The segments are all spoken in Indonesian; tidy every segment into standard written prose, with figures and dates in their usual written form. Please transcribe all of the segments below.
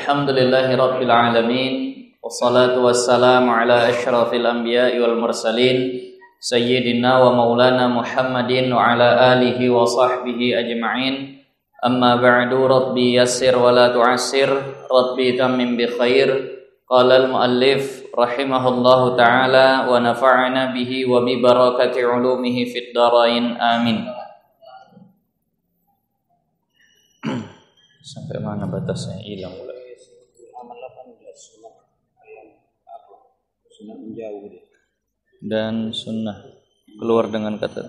Alhamdulillahi Rabbil Alamin. Wassalatu wassalamu ala ashrafil anbiya'i wal mursalin Sayyidina wa maulana Muhammadin wa ala alihi wa sahbihi ajma'in. Amma ba'du, Rabbi yassir wa la tu'assir, Rabbi tammim bi khair. Qala al-muallif rahimahullahu ta'ala wa nafa'ana bihi wa bi barakati ulumihi fid dharain. Amin. Sampai mana batasnya? Hilang pula. Sunnah menjauh dan sunnah keluar dengan kata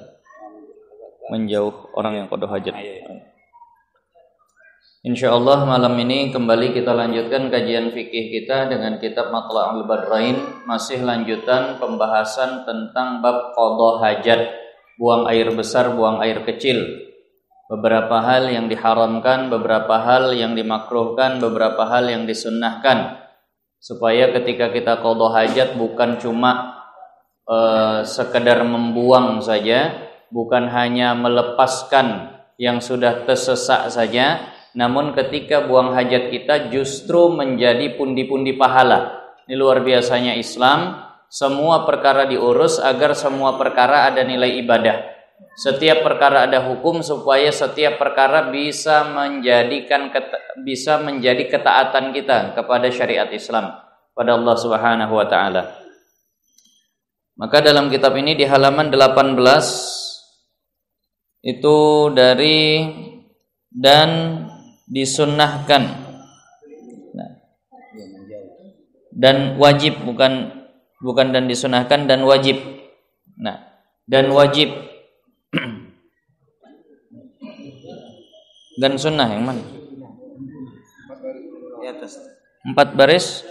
menjauh orang yang qada hajat. Insyaallah malam ini kembali kita lanjutkan kajian fikih kita dengan kitab Matla'ul Badrain, masih lanjutan pembahasan tentang bab qada hajat, buang air besar, buang air kecil. Beberapa hal yang diharamkan, beberapa hal yang dimakruhkan, beberapa hal yang disunnahkan, supaya ketika kita qada hajat bukan cuma sekedar membuang saja, bukan hanya melepaskan yang sudah tersesak saja, namun ketika buang hajat kita justru menjadi pundi-pundi pahala. Ini luar biasanya Islam, semua perkara diurus agar semua perkara ada nilai ibadah. Setiap perkara ada hukum supaya setiap perkara bisa menjadi ketaatan kita kepada syariat Islam, pada Allah Subhanahu wa taala. Maka dalam kitab ini di halaman 18 itu dari dan disunnahkan. Nah, dan wajib, bukan dan disunnahkan, dan wajib. Nah, dan wajib dan sunnah yang mana? Di atas. 4 baris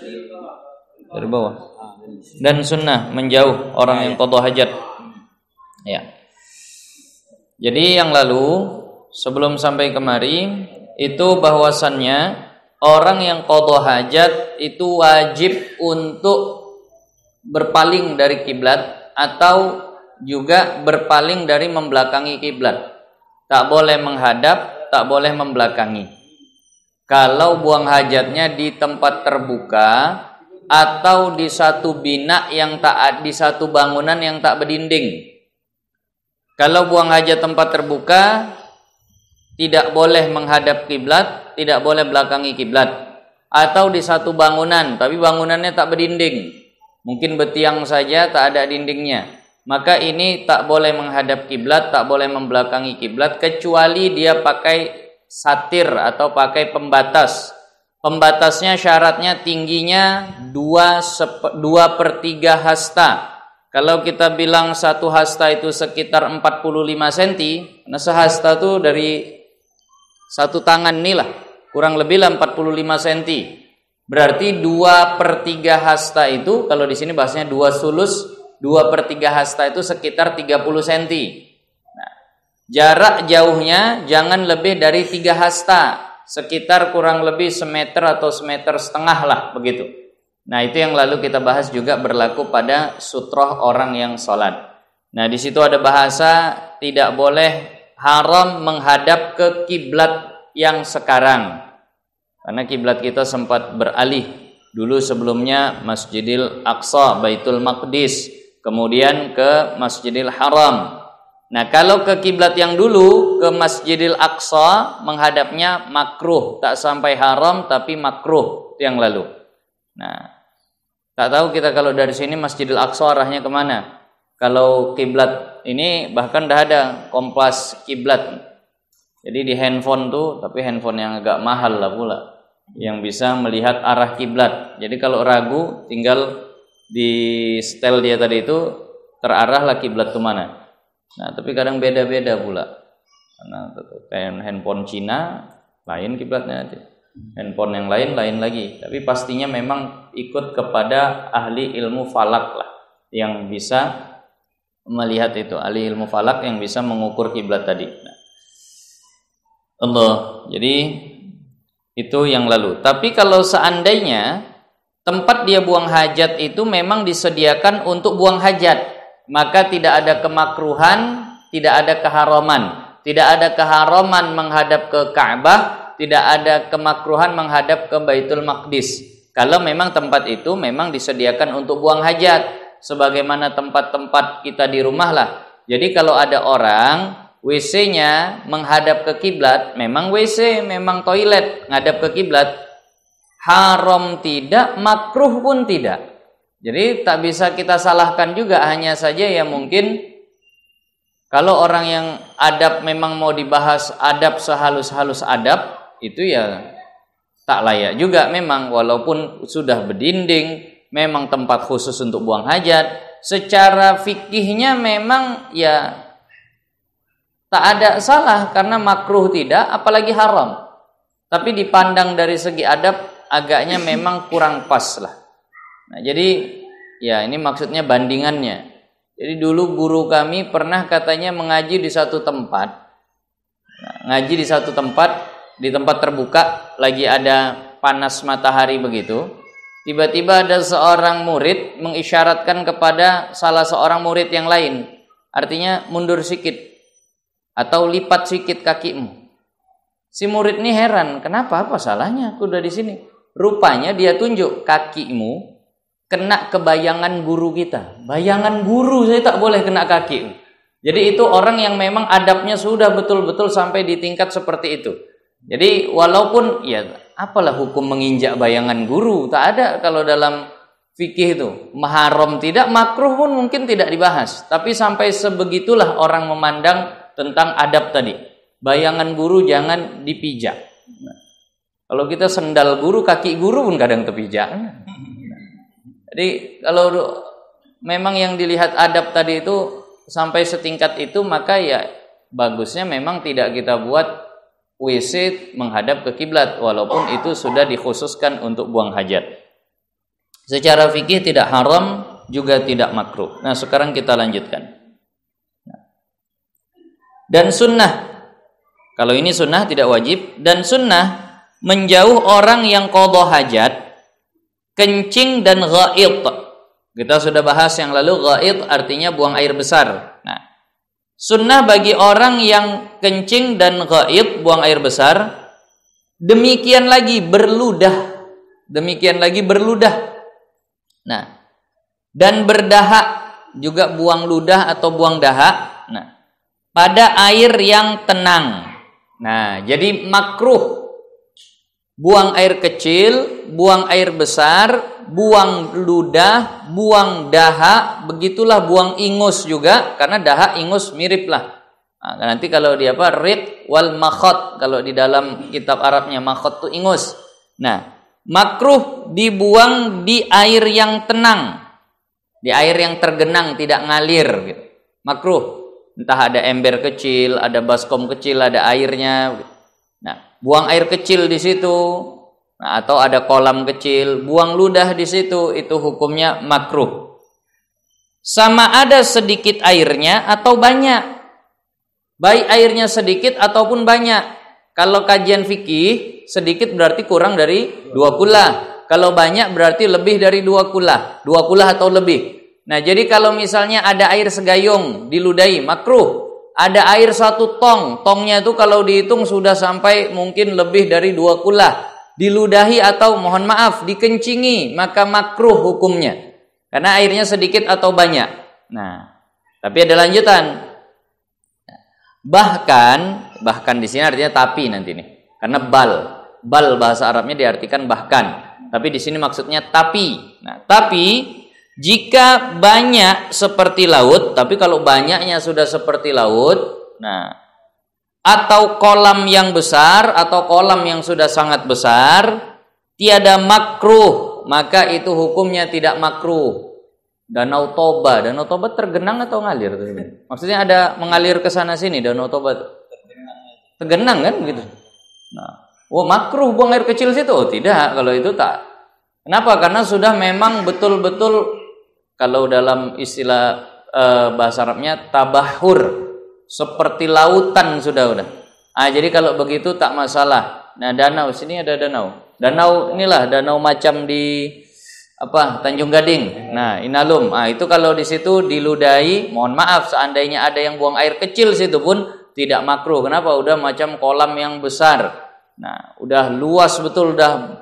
dari bawah. Dan sunnah menjauh orang yang qada hajat. Ya. Jadi yang lalu sebelum sampai kemari itu bahwasannya orang yang qada hajat itu wajib untuk berpaling dari kiblat atau juga berpaling dari membelakangi kiblat. Tak boleh menghadap, tak boleh membelakangi. Kalau buang hajatnya di tempat terbuka atau di satu bina yang tak, di satu bangunan yang tak berdinding. Kalau buang hajat tempat terbuka, tidak boleh menghadap kiblat, tidak boleh belakangi kiblat. Atau di satu bangunan, tapi bangunannya tak berdinding, mungkin betiang saja, tak ada dindingnya. Maka ini tak boleh menghadap kiblat, tak boleh membelakangi kiblat, kecuali dia pakai satir atau pakai pembatas. Pembatasnya syaratnya tingginya 2/3 hasta. Kalau kita bilang 1 hasta itu sekitar 45 cm, nah sehasta itu dari 1 tangan inilah, kurang lebih lah 45 cm. Berarti 2/3 hasta itu, kalau di sini bahasanya 2 sulus, 2/3 hasta itu sekitar 30 cm. Nah, jarak jauhnya jangan lebih dari 3 hasta, sekitar kurang lebih semeter atau semeter setengah lah begitu. Nah, itu yang lalu kita bahas juga berlaku pada sutroh orang yang sholat. Nah, di situ ada bahasa tidak boleh, haram menghadap ke kiblat yang sekarang, karena kiblat kita sempat beralih. Dulu sebelumnya Masjidil Aqsa, Baitul Maqdis, kemudian ke Masjidil Haram. Nah, kalau ke kiblat yang dulu, ke Masjidil Aqsa, menghadapnya makruh, tak sampai haram tapi makruh, itu yang lalu. Nah, tak tahu kita kalau dari sini Masjidil Aqsa arahnya kemana. Kalau kiblat ini bahkan dah ada kompas kiblat. Jadi di handphone tuh, tapi handphone yang agak mahal lah pula, yang bisa melihat arah kiblat. Jadi kalau ragu, tinggal di setel dia tadi itu terarahlah kiblat ke mana. Nah, tapi kadang beda-beda pula. Karena kayak handphone Cina lain kiblatnya nanti. Handphone yang lain lagi. Tapi pastinya memang ikut kepada ahli ilmu falak lah yang bisa melihat itu, ahli ilmu falak yang bisa mengukur kiblat tadi. Nah, Allah. Jadi itu yang lalu. Tapi kalau seandainya tempat dia buang hajat itu memang disediakan untuk buang hajat, maka tidak ada kemakruhan, tidak ada keharaman. Tidak ada keharaman menghadap ke Ka'bah, tidak ada kemakruhan menghadap ke Baitul Maqdis. Kalau memang tempat itu memang disediakan untuk buang hajat, sebagaimana tempat-tempat kita di rumah lah. Jadi kalau ada orang WC-nya menghadap ke kiblat, memang WC, memang toilet ngadap ke kiblat, haram tidak, makruh pun tidak. Jadi tak bisa kita salahkan juga, hanya saja ya mungkin kalau orang yang adab memang mau dibahas adab sehalus-halus adab, itu ya tak layak juga memang, walaupun sudah berdinding, memang tempat khusus untuk buang hajat. Secara fikihnya memang ya tak ada salah, karena makruh tidak, apalagi haram. Tapi dipandang dari segi adab agaknya memang kurang pas lah. Nah, jadi ya ini maksudnya bandingannya. Jadi dulu guru kami pernah katanya mengaji di satu tempat. Nah, ngaji di satu tempat, di tempat terbuka, lagi ada panas matahari begitu. Tiba-tiba ada seorang murid mengisyaratkan kepada salah seorang murid yang lain. Artinya mundur sikit atau lipat sikit kakimu. Si murid ini heran, kenapa, apa salahnya aku udah di sini? Rupanya dia tunjuk, kakimu kena ke bayangan guru kita. Bayangan guru saya tak boleh kena kaki. Jadi itu orang yang memang adabnya sudah betul-betul sampai di tingkat seperti itu. Jadi walaupun ya apalah hukum menginjak bayangan guru, tak ada kalau dalam fikih itu. Haram tidak, makruh pun mungkin tidak dibahas. Tapi sampai sebegitulah orang memandang tentang adab tadi. Bayangan guru jangan dipijak. Nah, kalau kita sendal guru, kaki guru pun kadang terpijak. Jadi kalau memang yang dilihat adab tadi itu sampai setingkat itu, maka ya bagusnya memang tidak kita buat WC menghadap ke kiblat, walaupun itu sudah dikhususkan untuk buang hajat. Secara fikih tidak haram, juga tidak makruh. Nah, sekarang kita lanjutkan. Dan sunnah, kalau ini sunnah tidak wajib. Dan sunnah menjauh orang yang qadha hajat, kencing dan ghaid. Kita sudah bahas yang lalu, ghaid artinya buang air besar. Nah, sunnah bagi orang yang kencing dan ghaid, buang air besar, demikian lagi berludah. Demikian lagi berludah. Nah, dan berdahak, juga buang ludah atau buang dahak. Nah, pada air yang tenang. Nah, jadi makruh buang air kecil, buang air besar, buang ludah, buang dahak, begitulah buang ingus juga, karena dahak ingus mirip lah. Nah, nanti kalau di apa, rid wal makhot, kalau di dalam kitab Arabnya makhot itu ingus. Nah, makruh dibuang di air yang tenang, di air yang tergenang, tidak ngalir gitu. Makruh. Entah ada ember kecil, ada baskom kecil, ada airnya. Nah, buang air kecil di situ. Nah, atau ada kolam kecil, buang ludah di situ, itu hukumnya makruh. Sama ada sedikit airnya atau banyak. Baik airnya sedikit ataupun banyak. Kalau kajian fikih, sedikit berarti kurang dari 2 kula. Kalau banyak berarti lebih dari 2 kula. 2 kula atau lebih. Nah, jadi kalau misalnya ada air segayung diludahi, makruh. Ada air 1 tong, tongnya itu kalau dihitung sudah sampai mungkin lebih dari 2 kula. Diludahi atau mohon maaf dikencingi, maka makruh hukumnya. Karena airnya sedikit atau banyak. Nah, tapi ada lanjutan. Bahkan di sini artinya tapi nanti nih. Karena bal bahasa Arabnya diartikan bahkan. Tapi di sini maksudnya tapi. Nah, tapi jika banyak seperti laut, tapi kalau banyaknya sudah seperti laut, nah, atau kolam yang besar atau kolam yang sudah sangat besar, tiada makruh, maka itu hukumnya tidak makruh. Danau Toba tergenang atau ngalir? Maksudnya ada mengalir ke sana sini Danau Toba tergenang kan begitu. Nah, makruh buang air kecil situ? Oh, tidak, kalau itu tak. Kenapa? Karena sudah memang betul-betul, kalau dalam istilah bahasa Arabnya tabahur, seperti lautan sudah. Ah, jadi kalau begitu tak masalah. Nah, danau sini ada danau inilah danau macam di Tanjung Gading. Nah, Inalum. Ah, itu kalau di situ diludahi, mohon maaf, seandainya ada yang buang air kecil situ pun tidak makruh. Kenapa? Udah macam kolam yang besar. Nah, udah luas betul, udah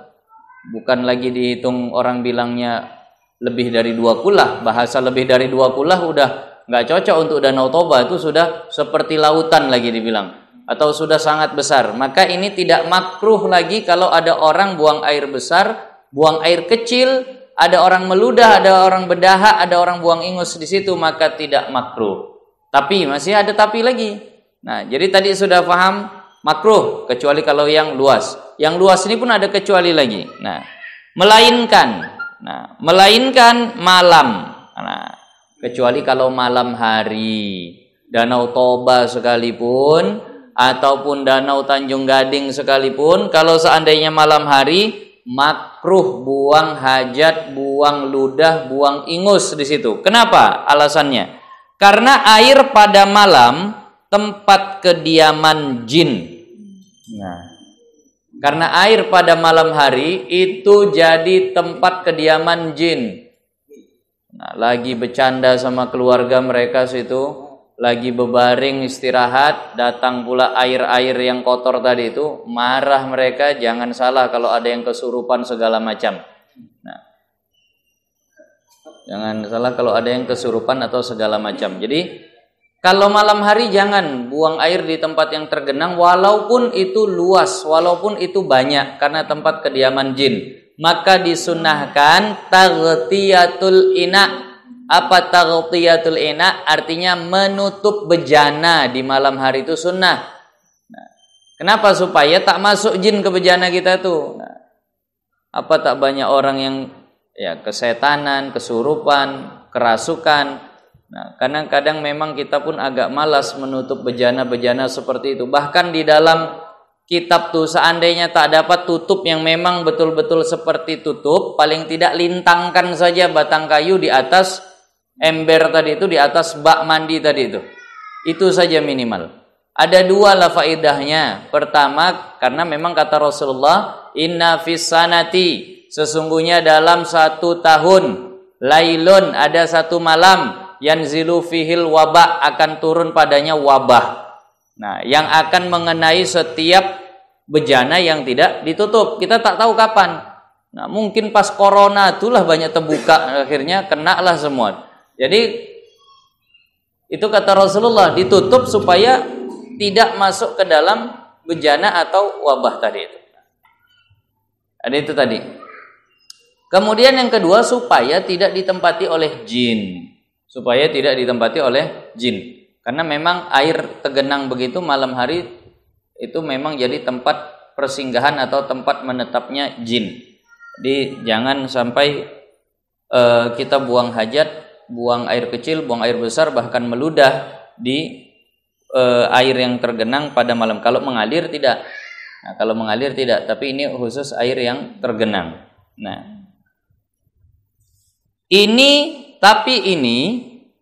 bukan lagi dihitung orang bilangnya lebih dari 2 kulah. Bahasa lebih dari 2 kulah udah nggak cocok untuk Danau Toba, itu sudah seperti lautan lagi dibilang, atau sudah sangat besar. Maka ini tidak makruh lagi kalau ada orang buang air besar, buang air kecil, ada orang meludah, ada orang berdahak, ada orang buang ingus di situ, maka tidak makruh. Tapi masih ada tapi lagi. Nah, jadi tadi sudah paham makruh kecuali kalau yang luas. Yang luas ini pun ada kecuali lagi. Nah, melainkan malam. Nah, kecuali kalau malam hari, Danau Toba sekalipun ataupun Danau Tanjung Gading sekalipun, kalau seandainya malam hari, makruh buang hajat, buang ludah, buang ingus di situ. Kenapa? Alasannya karena air pada malam tempat kediaman jin. Nah, karena air pada malam hari itu jadi tempat kediaman jin. Nah, lagi bercanda sama keluarga mereka situ, lagi bebaring istirahat, datang pula air-air yang kotor tadi itu, marah mereka. Jangan salah kalau ada yang kesurupan segala macam. Nah, jangan salah kalau ada yang kesurupan atau segala macam. Jadi kalau malam hari jangan buang air di tempat yang tergenang, walaupun itu luas, walaupun itu banyak, karena tempat kediaman jin. Maka disunahkan taghtiyatul ina. Apa taghtiyatul ina? Artinya menutup bejana di malam hari itu sunnah. Nah, kenapa? Supaya tak masuk jin ke bejana kita tuh. Nah, apa tak banyak orang yang kesetanan, kesurupan, kerasukan. Nah, kadang-kadang memang kita pun agak malas menutup bejana-bejana seperti itu. Bahkan di dalam kitab tuh seandainya tak dapat tutup yang memang betul-betul seperti tutup, paling tidak lintangkan saja batang kayu di atas ember tadi itu, di atas bak mandi tadi itu. Itu saja minimal. Ada 2 lah faedahnya. Pertama, karena memang kata Rasulullah, inna fis sanati, sesungguhnya dalam 1 tahun, lailun, ada 1 malam, yanzilu fihil wabah, akan turun padanya wabah. Nah, yang akan mengenai setiap bejana yang tidak ditutup. Kita tak tahu kapan. Nah, mungkin pas corona itulah banyak terbuka, akhirnya kena lah semua. Jadi itu kata Rasulullah, ditutup supaya tidak masuk ke dalam bejana atau wabah tadi itu. Ada itu tadi. Kemudian yang kedua, supaya tidak ditempati oleh jin. Supaya tidak ditempati oleh jin. Karena memang air tergenang begitu malam hari itu memang jadi tempat persinggahan atau tempat menetapnya jin. Jadi jangan sampai kita buang hajat, buang air kecil, buang air besar, bahkan meludah di air yang tergenang pada malam. Kalau mengalir tidak. Nah, kalau mengalir tidak, tapi ini khusus air yang tergenang. Nah, ini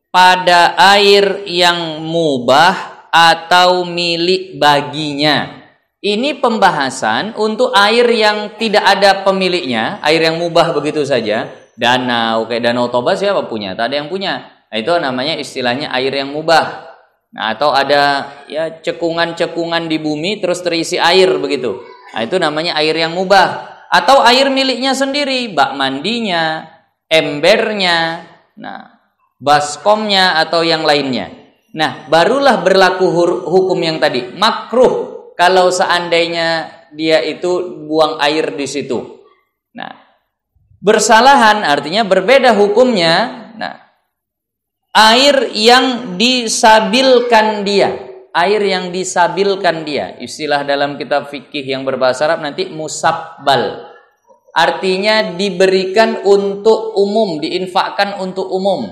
pada air yang mubah atau milik baginya. Ini pembahasan untuk air yang tidak ada pemiliknya, air yang mubah begitu saja. Danau, kayak Danau Toba siapa punya? Tak ada yang punya. Nah, itu namanya istilahnya air yang mubah. Nah, atau ada ya cekungan-cekungan di bumi terus terisi air begitu. Nah, itu namanya air yang mubah. Atau air miliknya sendiri, bak mandinya, embernya, nah, baskomnya atau yang lainnya. Nah, barulah berlaku hukum yang tadi. Makruh kalau seandainya dia itu buang air di situ. Nah, bersalahan artinya berbeda hukumnya. Nah, air yang disabilkan dia, air yang disabilkan dia. Istilah dalam kitab fikih yang berbahasa Arab nanti musabbal. Artinya diberikan untuk umum, diinfakkan untuk umum.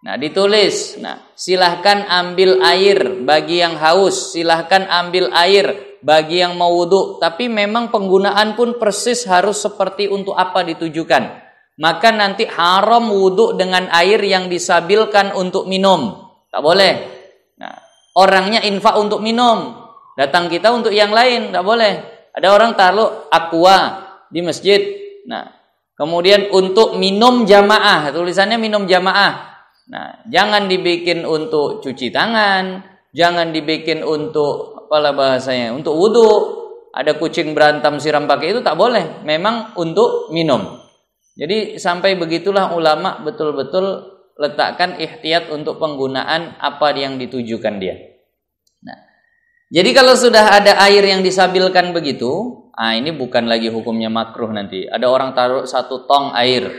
Nah, ditulis, nah, silahkan ambil air bagi yang haus, silahkan ambil air bagi yang mau wudu. Tapi memang penggunaan pun persis harus seperti untuk apa ditujukan. Maka nanti haram wudu dengan air yang disabilkan untuk minum. Tak boleh. Nah, orangnya infak untuk minum, datang kita untuk yang lain, tak boleh. Ada orang taruh aqua di masjid. Nah, kemudian untuk minum jamaah, tulisannya minum jamaah. Nah, jangan dibikin untuk cuci tangan, jangan dibikin untuk apalah bahasanya, untuk wudu, ada kucing berantem siram pakai itu tak boleh, memang untuk minum. Jadi sampai begitulah ulama betul-betul letakkan ihtiyat untuk penggunaan apa yang ditujukan dia. Nah, jadi kalau sudah ada air yang disabilkan begitu, ini bukan lagi hukumnya makruh nanti. Ada orang taruh 1 tong air,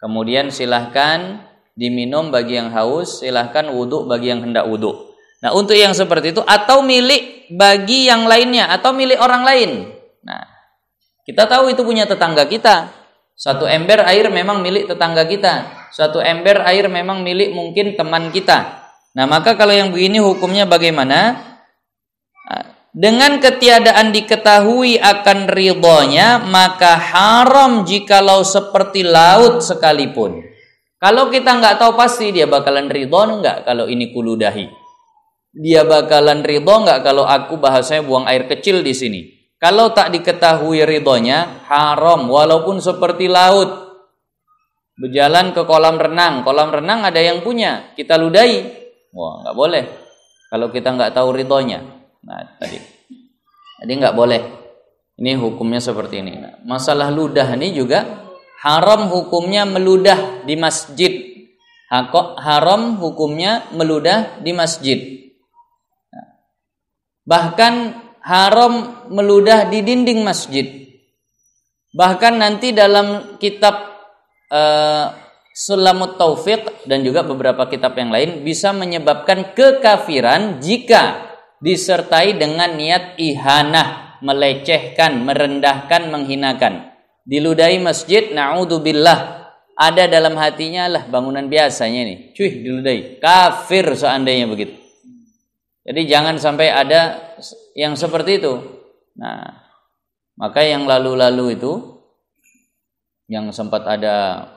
kemudian silahkan diminum bagi yang haus, silahkan wudhu bagi yang hendak wudhu. Nah, untuk yang seperti itu atau milik bagi yang lainnya atau milik orang lain. Nah, kita tahu itu punya tetangga kita. 1 ember air memang milik tetangga kita. 1 ember air memang milik mungkin teman kita. Nah, maka kalau yang begini hukumnya bagaimana? Dengan ketiadaan diketahui akan ridhonya, maka haram jikalau seperti laut sekalipun. Kalau kita nggak tahu pasti dia bakalan ridho nggak kalau ini kuludahi. Dia bakalan ridho nggak kalau aku bahasanya buang air kecil di sini. Kalau tak diketahui ridhonya, haram walaupun seperti laut. Berjalan ke kolam renang ada yang punya, kita ludahi. Wah, nggak boleh. Kalau kita nggak tahu ridhonya. Nah, jadi nggak boleh. Ini hukumnya seperti ini. Nah, masalah ludah ini juga haram hukumnya meludah di masjid. Haram hukumnya meludah di masjid. Bahkan haram meludah di dinding masjid. Bahkan nanti dalam kitab Sulamut Taufiq dan juga beberapa kitab yang lain bisa menyebabkan kekafiran jika disertai dengan niat ihanah, melecehkan, merendahkan, menghinakan. Diludahi masjid, na'udzubillah, ada dalam hatinya lah bangunan biasanya nih, diludahi, kafir seandainya begitu. Jadi jangan sampai ada yang seperti itu. Nah, maka yang lalu-lalu itu yang sempat ada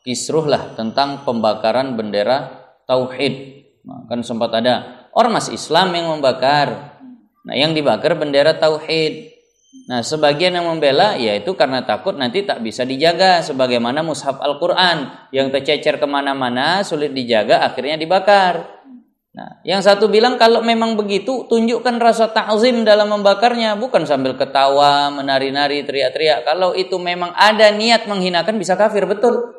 kisruh lah tentang pembakaran bendera tauhid. Nah, kan sempat ada ormas Islam yang membakar. Nah, yang dibakar bendera tauhid. Nah, sebagian yang membela yaitu karena takut nanti tak bisa dijaga, sebagaimana mushaf Al-Quran yang tercecer kemana-mana, sulit dijaga, akhirnya dibakar. Nah, yang satu bilang kalau memang begitu, tunjukkan rasa ta'zim dalam membakarnya, bukan sambil ketawa, menari-nari, teriak-teriak. Kalau itu memang ada niat menghinakan, bisa kafir, betul.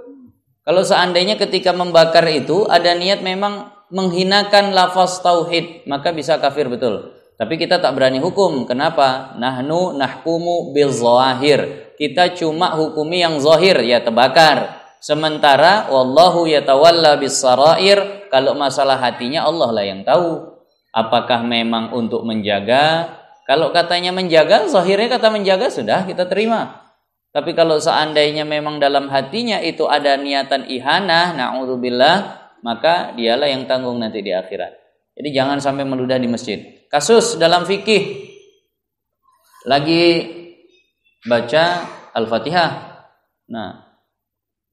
Kalau seandainya ketika membakar itu ada niat memang menghinakan lafaz tauhid, maka bisa kafir, betul. Tapi kita tak berani hukum. Kenapa? Nahnu nahkumu bil zahir. Kita cuma hukumi yang zahir, ya terbakar. Sementara wallahu yatawalla bis sarair, kalau masalah hatinya Allah lah yang tahu. Apakah memang untuk menjaga? Kalau katanya menjaga, zahirnya kata menjaga sudah kita terima. Tapi kalau seandainya memang dalam hatinya itu ada niatan ihanah, na'udzubillah, maka dialah yang tanggung nanti di akhirat. Jadi jangan sampai meludah di masjid. Kasus dalam fikih, lagi baca Al-Fatihah, nah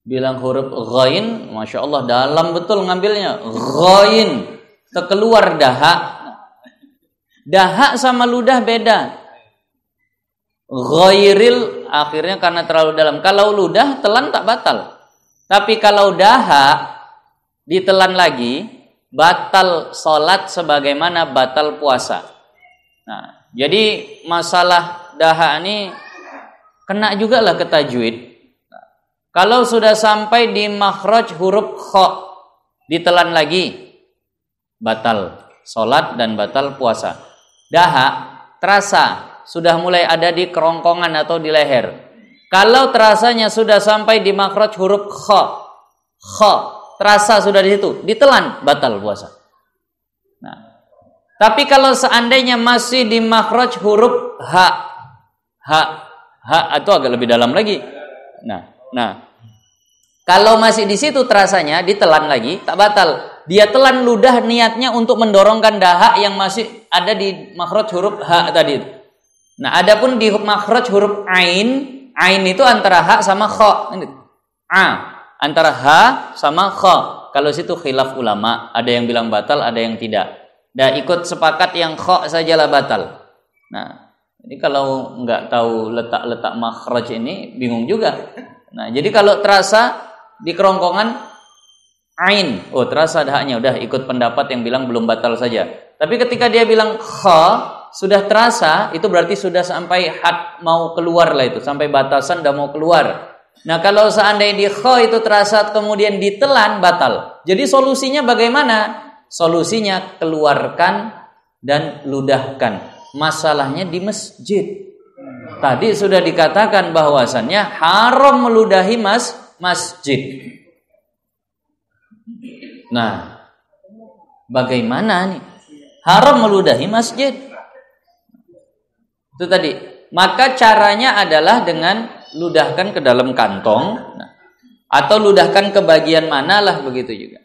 bilang huruf ghain, Masya Allah dalam betul ngambilnya, ghain, terkeluar dahak. Dahak sama ludah beda. Ghairil akhirnya karena terlalu dalam. Kalau ludah telan tak batal. Tapi kalau dahak ditelan lagi, batal sholat sebagaimana batal puasa. Nah, jadi masalah dahak ini kena juga lah ke tajwid. Kalau sudah sampai di makhraj huruf kha, ditelan lagi, batal sholat dan batal puasa. Dahak terasa sudah mulai ada di kerongkongan atau di leher. Kalau terasanya sudah sampai di makhraj huruf kha, terasa sudah di situ, ditelan, batal puasa. Nah, tapi kalau seandainya masih di makhraj huruf ha itu agak lebih dalam lagi. Nah, kalau masih di situ terasanya ditelan lagi, tak batal. Dia telan ludah niatnya untuk mendorongkan dahak yang masih ada di makhraj huruf ha tadi. Nah, adapun di makhraj huruf ain itu antara ha sama kha. Antara ha sama kha. Kalau situ khilaf ulama, ada yang bilang batal, ada yang tidak. Dan ikut sepakat yang kha sajalah batal. Nah, jadi kalau nggak tahu letak-letak makhraj ini bingung juga. Nah, jadi kalau terasa di kerongkongan ain, terasa dahaknya, udah ikut pendapat yang bilang belum batal saja. Tapi ketika dia bilang kha, sudah terasa, itu berarti sudah sampai had mau keluar lah itu, sampai batasan udah mau keluar. Nah, kalau seandainya di kho itu terasa kemudian ditelan, batal. Jadi solusinya bagaimana? Solusinya keluarkan dan ludahkan. Masalahnya di masjid. Tadi sudah dikatakan bahwasannya haram meludahi masjid. Nah, bagaimana nih? Haram meludahi masjid. Itu tadi. Maka caranya adalah dengan ludahkan ke dalam kantong, atau ludahkan ke bagian mana lah, begitu juga.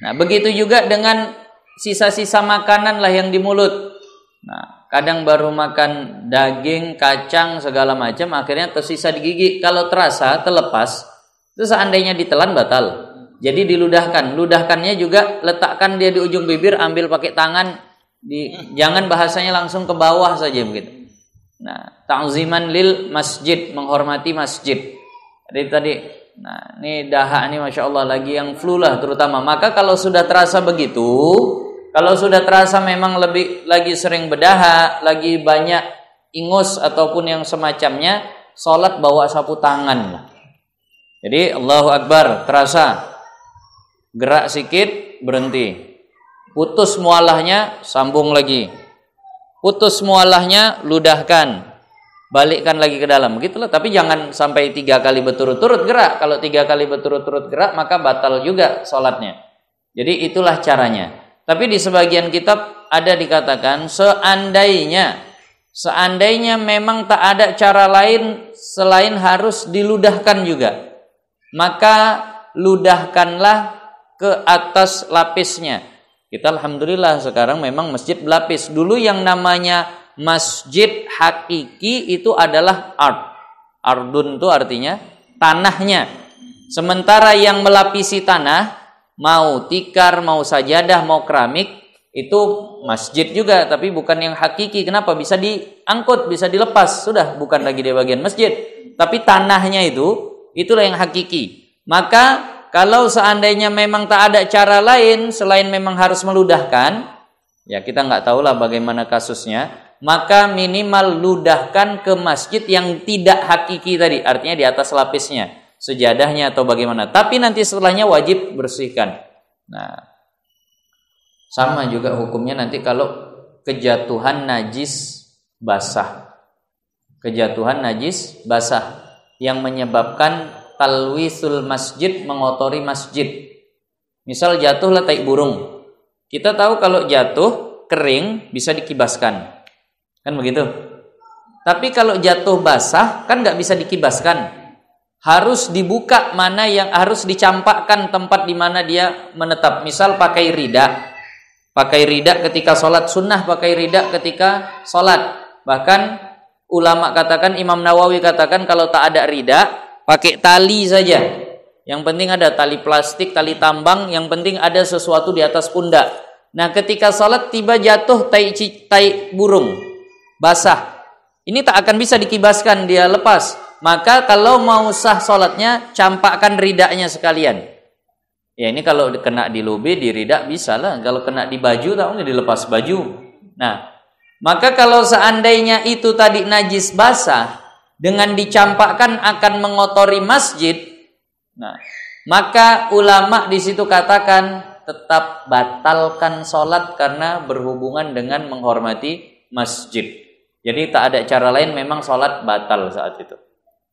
Nah, begitu juga dengan sisa-sisa makanan lah yang di mulut. Nah, kadang baru makan daging, kacang, segala macam, akhirnya tersisa di gigi. Kalau terasa, terlepas, itu seandainya ditelan batal. Jadi diludahkan. Ludahkannya juga letakkan dia di ujung bibir, ambil pakai tangan, jangan bahasanya langsung ke bawah saja begitu. Nah, ta'ziman lil masjid, menghormati masjid. Jadi tadi, nah ini dahak nih Masya Allah lagi yang flu lah terutama. Maka kalau sudah terasa begitu, kalau sudah terasa memang lebih lagi sering berdahak, lagi banyak ingus ataupun yang semacamnya, sholat bawa sapu tangan. Jadi Allahu Akbar, terasa gerak sikit, berhenti. Putus mualahnya, sambung lagi. Putus mualahnya, ludahkan, balikkan lagi ke dalam, begitulah. Tapi jangan sampai 3 kali berturut-turut gerak. Kalau 3 kali berturut-turut gerak, maka batal juga sholatnya. Jadi itulah caranya. Tapi di sebagian kitab ada dikatakan seandainya memang tak ada cara lain selain harus diludahkan juga, maka ludahkanlah ke atas lapisnya. Kita alhamdulillah sekarang memang masjid berlapis. Dulu yang namanya masjid hakiki itu adalah ardun itu artinya tanahnya. Sementara yang melapisi tanah, mau tikar, mau sajadah, mau keramik, itu masjid juga, tapi bukan yang hakiki. Kenapa? Bisa diangkut, bisa dilepas, sudah bukan lagi di bagian masjid. Tapi tanahnya itulah yang hakiki. Maka kalau seandainya memang tak ada cara lain selain memang harus meludahkan, ya kita nggak tahulah bagaimana kasusnya, maka minimal ludahkan ke masjid yang tidak hakiki tadi, artinya di atas lapisnya, sejadahnya atau bagaimana. Tapi nanti setelahnya wajib bersihkan. Nah, sama juga hukumnya nanti kalau kejatuhan najis basah. Kejatuhan najis basah yang menyebabkan talwisul masjid, mengotori masjid. Misal jatuhlah tai burung. Kita tahu kalau jatuh kering bisa dikibaskan, kan begitu. Tapi kalau jatuh basah kan nggak bisa dikibaskan. Harus dibuka mana yang harus dicampakkan tempat di mana dia menetap. Misal pakai rida ketika sholat sunnah, pakai rida ketika sholat. Bahkan ulama katakan, Imam Nawawi katakan kalau tak ada rida, pakai tali saja. Yang penting ada tali plastik, tali tambang, yang penting ada sesuatu di atas pundak. Nah, ketika sholat tiba jatuh tai burung basah, ini tak akan bisa dikibaskan, dia lepas. Maka kalau mau sah sholatnya, campakkan ridaknya sekalian. Ya ini kalau kena di lobe, di ridak bisa lah. Kalau kena di baju, tak mungkin dilepas baju. Nah, maka kalau seandainya itu tadi najis basah, dengan dicampakkan akan mengotori masjid, nah, maka ulama di situ katakan tetap batalkan sholat karena berhubungan dengan menghormati masjid. Jadi tak ada cara lain, memang sholat batal saat itu.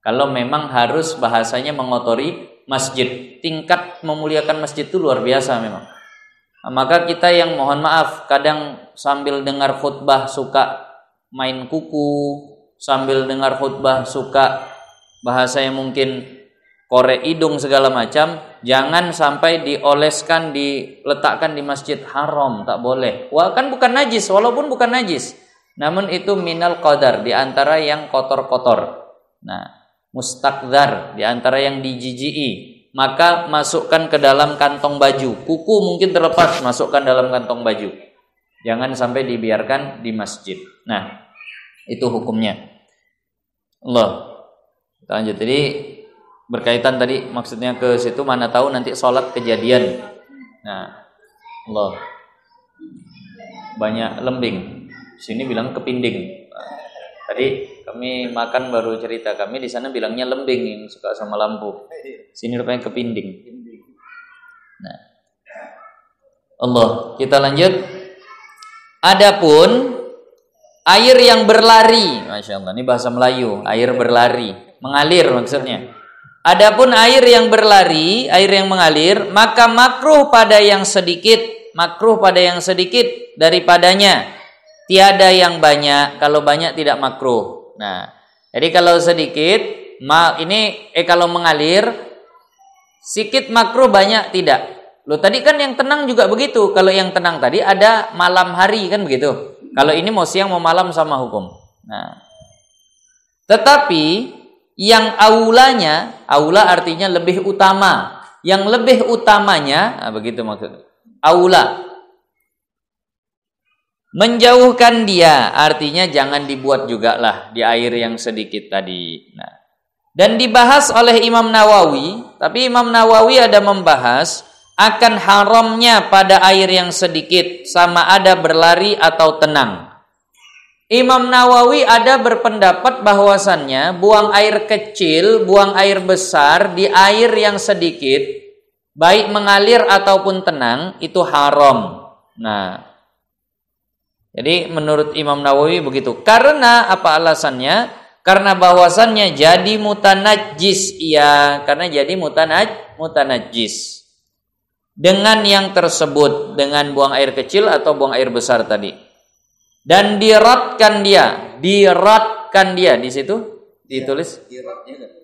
Kalau memang harus bahasanya mengotori masjid, tingkat memuliakan masjid itu luar biasa memang. Nah, maka kita yang mohon maaf kadang sambil dengar khutbah suka main kuku, sambil dengar khutbah suka bahasa yang mungkin korek hidung segala macam, jangan sampai dioleskan, diletakkan di masjid haram, tak boleh. Wah, kan bukan najis, walaupun bukan najis, namun itu minal qadar, di antara yang kotor-kotor. Nah, mustakdzar, di antara yang dijijiki, maka masukkan ke dalam kantong baju. Kuku mungkin terlepas, masukkan dalam kantong baju. Jangan sampai dibiarkan di masjid. Nah, itu hukumnya. Allah. Kita lanjut. Jadi berkaitan tadi maksudnya ke situ, mana tahu nanti sholat kejadian. Nah, Allah. Banyak lembing. Sini bilang kepinding. Tadi kami makan baru cerita, kami di sana bilangnya lembing yang suka sama lampu. Sini rupanya kepinding. Nah, Allah, kita lanjut. Adapun air yang berlari, Masya Allah, ini bahasa Melayu, air berlari, mengalir maksudnya. Adapun air yang berlari, air yang mengalir, maka makruh pada yang sedikit daripadanya. Tiada yang banyak, kalau banyak tidak makruh. Nah, jadi kalau sedikit, kalau mengalir, sedikit makruh, banyak tidak. Loh tadi kan yang tenang juga begitu. Kalau yang tenang tadi ada malam hari kan begitu. Kalau ini mau siang mau malam sama hukum. Nah, tetapi yang aulanya, aula artinya lebih utama. Yang lebih utamanya, begitu maksudnya. Aula. Menjauhkan dia, artinya jangan dibuat juga lah di air yang sedikit tadi. Nah, dan dibahas oleh Imam Nawawi, tapi Imam Nawawi ada membahas akan haramnya pada air yang sedikit, sama ada berlari atau tenang. Imam Nawawi ada berpendapat bahwasannya buang air kecil, buang air besar di air yang sedikit, baik mengalir ataupun tenang, itu haram. Nah, jadi menurut Imam Nawawi begitu. Karena apa alasannya? Karena bahwasannya jadi mutanajjis, karena jadi mutanajjis. Dengan yang tersebut, dengan buang air kecil atau buang air besar tadi. Dan diratkan dia di situ ditulis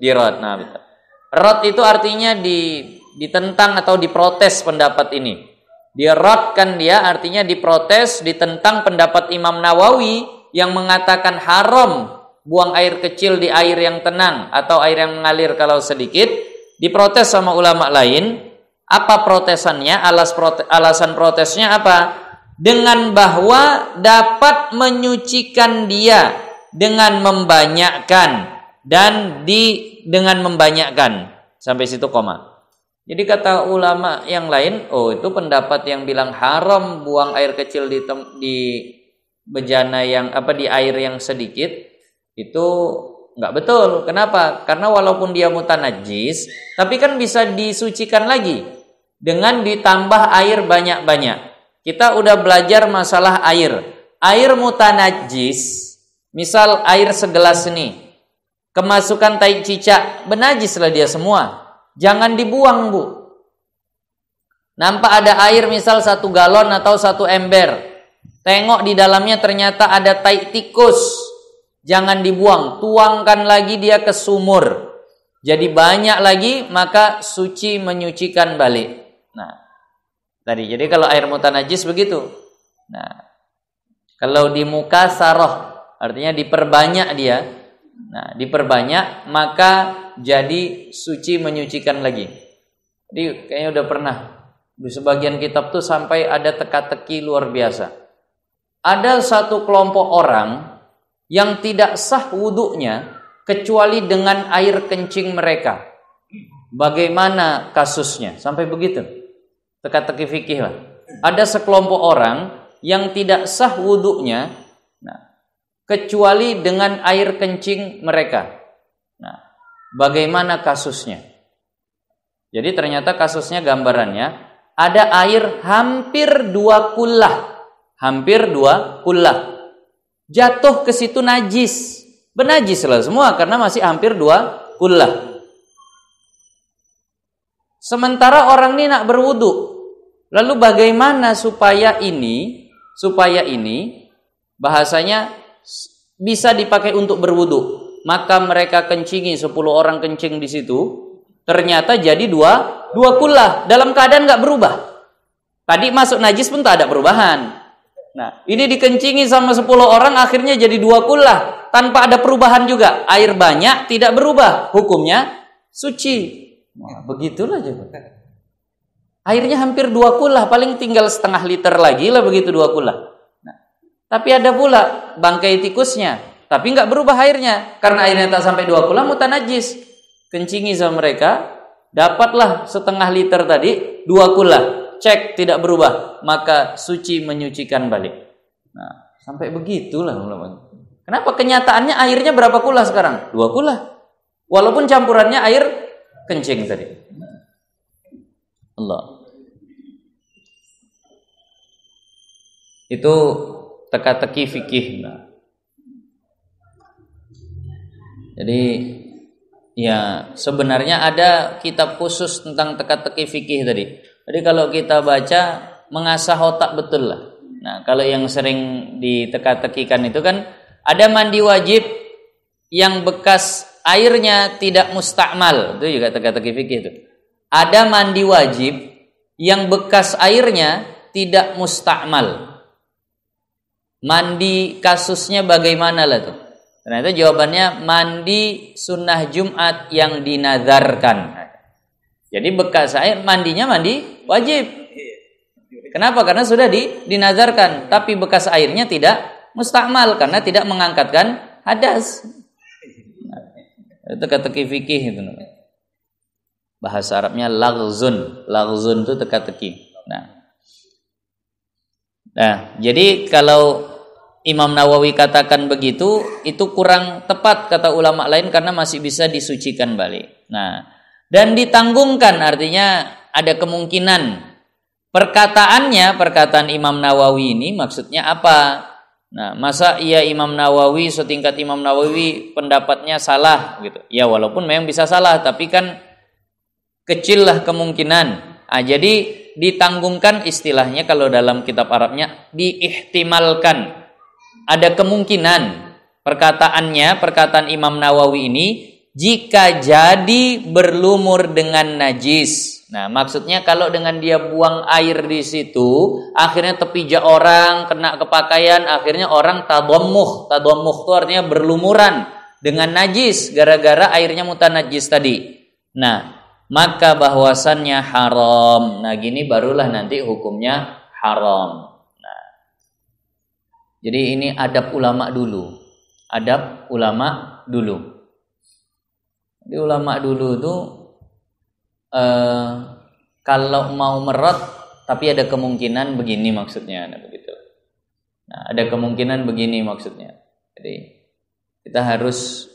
dirat. Nah, betul. Rat itu artinya ditentang atau diprotes pendapat ini. Diratkan dia artinya diprotes, ditentang pendapat Imam Nawawi yang mengatakan haram buang air kecil di air yang tenang atau air yang mengalir kalau sedikit. Diprotes sama ulama lain. Apa protesannya? Alasan protesnya apa? Dengan bahwa dapat menyucikan dia dengan membanyakkan dan dengan membanyakkan. Sampai situ koma. Jadi kata ulama yang lain, itu pendapat yang bilang haram buang air kecil di bejana yang di air yang sedikit itu enggak betul. Kenapa? Karena walaupun dia mutanajjis, tapi kan bisa disucikan lagi dengan ditambah air banyak-banyak. Kita udah belajar masalah air. Air mutanajjis, misal air segelas ini, kemasukan tai cicak, benajislah dia semua. Jangan dibuang, Bu. Nampak ada air misal 1 galon atau 1 ember. Tengok di dalamnya ternyata ada tai tikus. Jangan dibuang, tuangkan lagi dia ke sumur. Jadi banyak lagi, maka suci menyucikan balik. Nah, tadi jadi kalau air mutanajis begitu. Nah, kalau di muka saroh artinya diperbanyak dia. Nah, diperbanyak maka jadi suci menyucikan lagi. Jadi kayaknya udah pernah di sebagian kitab tuh sampai ada teka-teki luar biasa. Ada satu kelompok orang yang tidak sah wuduknya kecuali dengan air kencing mereka. Bagaimana kasusnya? Sampai begitu. Teka-teki fikih lah. Ada sekelompok orang yang tidak sah wuduknya, kecuali dengan air kencing mereka. Nah, bagaimana kasusnya? Jadi ternyata kasusnya gambarannya ada air hampir 2 kullah. Hampir 2 kullah. Jatuh ke situ najis. Benajis lah semua karena masih hampir 2 kullah. Sementara orang ini nak berwudu. Lalu bagaimana supaya ini bahasanya bisa dipakai untuk berwudu? Maka mereka kencingi 10 orang kencing di situ. Ternyata jadi 2 kullah dalam keadaan enggak berubah. Tadi masuk najis pun tak ada perubahan. Nah, ini dikencingi sama 10 orang akhirnya jadi 2 kullah tanpa ada perubahan juga. Air banyak tidak berubah, hukumnya suci. Nah, begitulah juga. Airnya hampir 2 kullah, paling tinggal setengah liter lagi lah begitu 2 kullah. Nah, tapi ada pula bangkai tikusnya, tapi enggak berubah airnya karena airnya tak sampai 2 kullah mutanajis. Kencingi sama mereka, dapatlah setengah liter tadi 2 kullah. Cek tidak berubah, maka suci menyucikan balik. Nah, Sampai begitulah ulama. Kenapa kenyataannya airnya berapa kula sekarang? 2 kula. Walaupun campurannya air kencing tadi. Allah. Itu teka-teki fikih. Jadi ya sebenarnya ada kitab khusus tentang teka-teki fikih tadi. Jadi kalau kita baca mengasah otak betul lah. Nah, kalau yang sering diteka-tekikan itu kan ada mandi wajib yang bekas airnya tidak mustakmal. Itu juga teka-teki fikih itu. Ada mandi wajib yang bekas airnya tidak mustakmal. Mandi kasusnya bagaimana lah tuh? Ternyata jawabannya mandi sunnah Jumat yang dinazarkan. Jadi bekas air mandinya mandi wajib. Kenapa? Karena sudah dinazarkan, tapi bekas airnya tidak mustakmal karena tidak mengangkatkan hadas. Itu teka-teki fikih itu. Bahasa Arabnya laghzun. Laghzun itu teka-teki. Nah, jadi kalau Imam Nawawi katakan begitu, itu kurang tepat kata ulama lain karena masih bisa disucikan balik. Nah, dan ditanggungkan artinya ada kemungkinan perkataan Imam Nawawi ini maksudnya apa? Nah, masa iya Imam Nawawi setingkat Imam Nawawi pendapatnya salah gitu. Ya walaupun memang bisa salah, tapi kan kecil lah kemungkinan. Jadi ditanggungkan istilahnya kalau dalam kitab Arabnya diihtimalkan. Ada kemungkinan perkataan Imam Nawawi ini jika jadi berlumur dengan najis. Nah, maksudnya kalau dengan dia buang air di situ, akhirnya terpijak orang, kena ke pakaian, akhirnya orang tadammuh. Tadammuh itu artinya berlumuran dengan najis gara-gara airnya mutanajis tadi. Nah, maka bahwasannya haram. Nah, gini barulah nanti hukumnya haram. Nah, jadi ini adab ulama dulu. Adab ulama dulu. Jadi ulama dulu tuh kalau mau merot tapi ada kemungkinan begini maksudnya, nah begitu. Nah, ada kemungkinan begini maksudnya. Jadi kita harus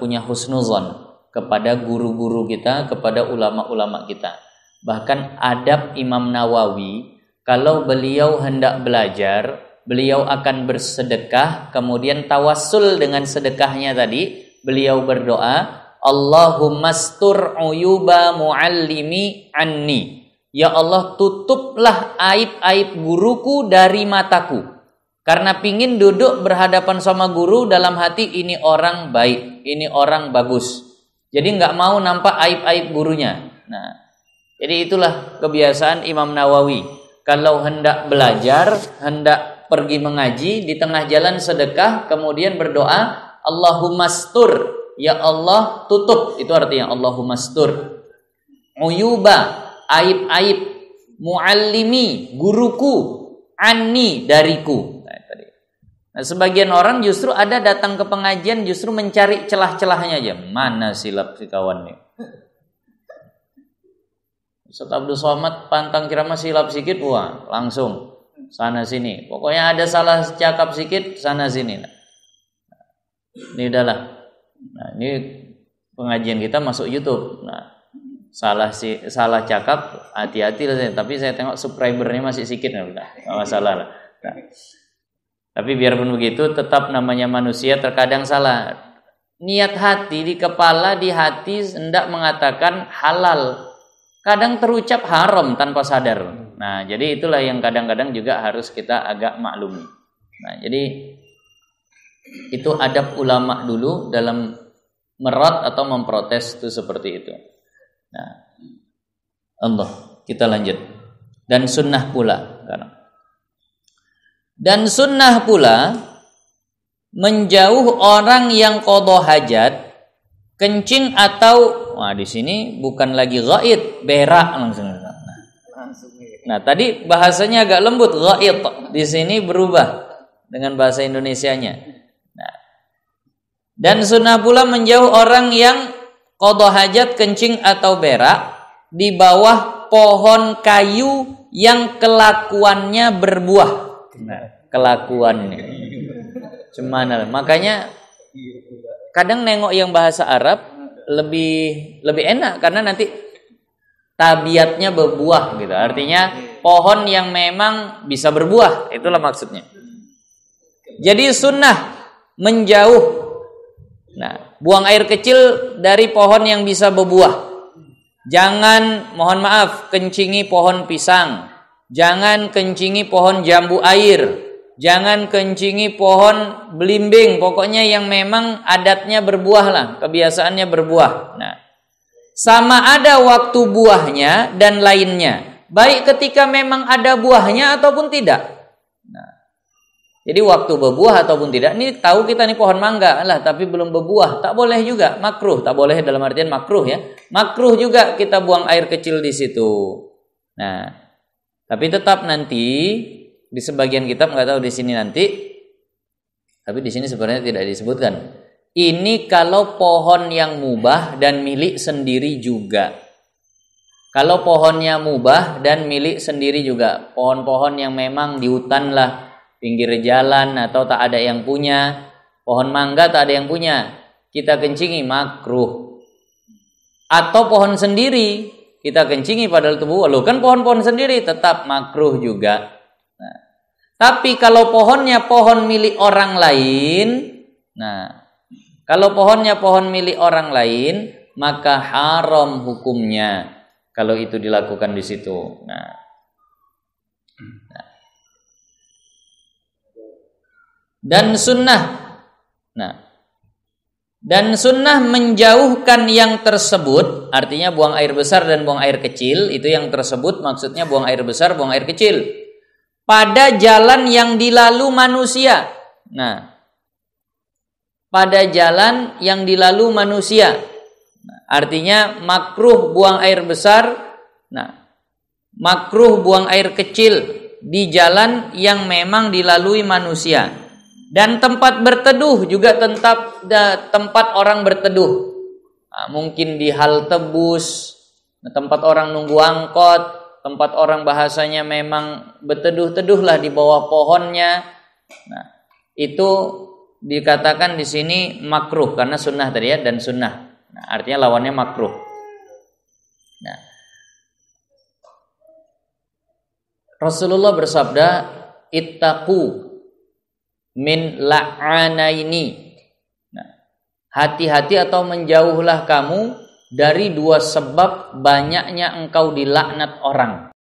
punya husnuzon kepada guru-guru kita, kepada ulama-ulama kita. Bahkan adab Imam Nawawi, kalau beliau hendak belajar, beliau akan bersedekah, kemudian tawassul dengan sedekahnya tadi, beliau berdoa, Allahumma astur uyuba muallimi anni. Ya Allah, tutuplah aib-aib guruku dari mataku. Karena pingin duduk berhadapan sama guru dalam hati, ini orang baik, ini orang bagus. Jadi nggak mau nampak aib-aib gurunya. Nah, jadi itulah kebiasaan Imam Nawawi. Kalau hendak belajar, hendak pergi mengaji, di tengah jalan sedekah, kemudian berdoa, Allahumma astur. Ya Allah, tutup. Itu artinya Allahumma astur. Uyuba, aib-aib. Muallimi, guruku. Anni, dariku. Nah, sebagian orang justru ada datang ke pengajian justru mencari celah-celahnya aja. Mana silap si kawan nih? Ustaz Abdul Somad pantang ceramah silap sedikit, wah langsung sana sini. Pokoknya ada salah cakap sedikit sana sini. Nah, ini udahlah. Nah, ini pengajian kita masuk YouTube. Nah, salah cakap hati-hati lah saya. Tapi saya tengok subscribernya masih sedikit, enggak masalah lah. Nah, tapi biarpun begitu, tetap namanya manusia terkadang salah. Niat hati di kepala, di hati hendak mengatakan halal. Kadang terucap haram tanpa sadar. Nah, jadi itulah yang kadang-kadang juga harus kita agak maklumi. Nah, jadi itu adab ulama dulu dalam merot atau memprotes itu seperti itu. Nah, Allah, kita lanjut. Dan sunnah pula sekarang. Dan sunnah pula menjauh orang yang qadha hajat, kencing atau di sini bukan lagi ghaid, berak langsung. Nah, tadi bahasanya agak lembut, ghaid. Di sini berubah dengan bahasa Indonesianya. Nah, dan sunnah pula menjauh orang yang qadha hajat, kencing atau berak di bawah pohon kayu yang kelakuannya berbuah. Nah, kelakuannya. Cemana. Makanya kadang nengok yang bahasa Arab lebih enak karena nanti tabiatnya berbuah gitu. Artinya pohon yang memang bisa berbuah, itulah maksudnya. Jadi sunnah menjauh. Nah, buang air kecil dari pohon yang bisa berbuah. Jangan, mohon maaf, kencingi pohon pisang. Jangan kencingi pohon jambu air. Jangan kencingi pohon belimbing. Pokoknya yang memang adatnya berbuah lah, kebiasaannya berbuah. Nah, sama ada waktu buahnya dan lainnya. Baik ketika memang ada buahnya ataupun tidak. Nah, jadi waktu berbuah ataupun tidak. Ini tahu kita nih pohon mangga lah, tapi belum berbuah. Tak boleh juga, makruh. Tak boleh dalam artian makruh ya. Makruh juga kita buang air kecil di situ. Nah, tapi tetap nanti di sebagian kitab, nggak tahu di sini nanti. Tapi di sini sebenarnya tidak disebutkan. Ini kalau pohon yang mubah dan milik sendiri juga. Kalau pohonnya mubah dan milik sendiri juga. Pohon-pohon yang memang di hutan lah, pinggir jalan atau tak ada yang punya. Pohon mangga tak ada yang punya. Kita kencingi makruh. Atau pohon sendiri kita kencingi padahal itu buah. Loh kan pohon-pohon sendiri tetap makruh juga. Nah, tapi kalau pohonnya pohon milik orang lain, nah, kalau pohonnya pohon milik orang lain, maka haram hukumnya kalau itu dilakukan di situ. Nah. Dan sunnah. Nah. Dan sunnah menjauhkan yang tersebut, artinya buang air besar dan buang air kecil, itu yang tersebut maksudnya buang air besar, buang air kecil. Pada jalan yang dilalu manusia. Nah, pada jalan yang dilalu manusia. Nah, artinya makruh buang air besar. Nah, makruh buang air kecil di jalan yang memang dilalui manusia. Dan tempat berteduh juga tempat orang berteduh. Nah, mungkin di halte bus, tempat orang nunggu angkot, tempat orang bahasanya memang berteduh-teduhlah di bawah pohonnya. Nah, itu dikatakan di sini makruh karena sunnah tadi ya, dan sunnah. Nah, artinya lawannya makruh. Nah, Rasulullah bersabda, ittaqu min la'anaini. Nah, hati-hati atau menjauhlah kamu dari dua sebab banyaknya engkau dilaknat orang.